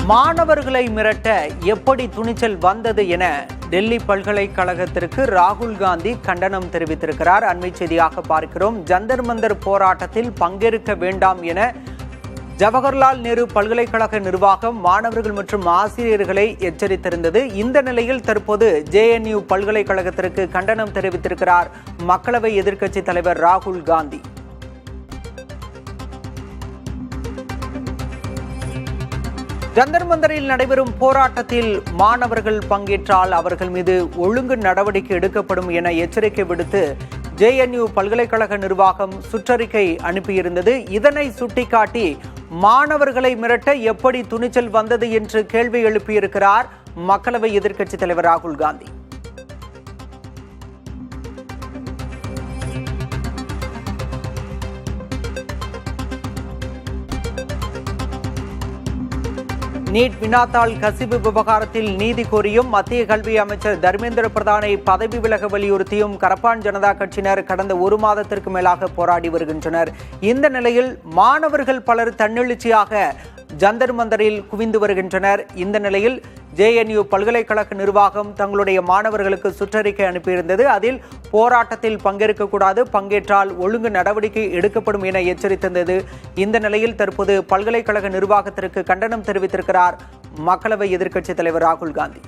மாணவர்களை மிரட்ட எப்படி துணிச்சல் வந்தது என டெல்லி பல்கலைக்கழகத்திற்கு ராகுல் காந்தி கண்டனம் தெரிவித்திருக்கிறார். அண்மை செய்தியாக பார்க்கிறோம். ஜந்தர் மந்தர் போராட்டத்தில் பங்கேற்க வேண்டாம் என ஜவஹர்லால் நேரு பல்கலைக்கழக நிர்வாகம் மாணவர்கள் மற்றும் ஆசிரியர்களை எச்சரித்திருந்தது. இந்த நிலையில் தற்போது JNU பல்கலைக்கழகத்திற்கு கண்டனம் தெரிவித்திருக்கிறார் மக்களவை எதிர்க்கட்சி தலைவர் ராகுல் காந்தி. ஜந்தர் மந்தரில் நடைபெறும் போராட்டத்தில் மாணவர்கள் பங்கேற்றால் அவர்கள் மீது ஒழுங்கு நடவடிக்கை எடுக்கப்படும் என எச்சரிக்கை விடுத்து JNU பல்கலைக்கழக நிர்வாகம் சுற்றறிக்கை அனுப்பியிருந்தது. இதனை சுட்டிக்காட்டி மாணவர்களை மிரட்ட எப்படி துணிச்சல் வந்தது என்று கேள்வி எழுப்பியிருக்கிறார் மக்களவை எதிர்க்கட்சி தலைவர் ராகுல் காந்தி. நீட் வினாத்தாள் கசிவு விவகாரத்தில் நீதி கோரியும் மத்திய கல்வி அமைச்சர் தர்மேந்திர பிரதானை பதவி விலக வலியுறுத்தியும் கரப்பான் ஜனதா கட்சியினர் கடந்த ஒரு மாதத்திற்கு மேலாக போராடி வருகின்றனர். இந்த நிலையில் மாணவர்கள் பலர் தன்னெழுச்சியாக ஜந்தர் மந்தரில் குவிந்து வருகின்றனர். இந்த நிலையில் JNU பல்கலைக்கழக நிர்வாகம் தங்களுடைய மாணவர்களுக்கு சுற்றறிக்கை அனுப்பியிருந்தது. அதில் போராட்டத்தில் பங்கேற்கக்கூடாது, பங்கேற்றால் ஒழுங்கு நடவடிக்கை எடுக்கப்படும் என எச்சரித்திருந்தது. இந்த நிலையில் தற்போது பல்கலைக்கழக நிர்வாகத்திற்கு கண்டனம் தெரிவித்திருக்கிறார் மக்களவை எதிர்க்கட்சி தலைவர் ராகுல் காந்தி.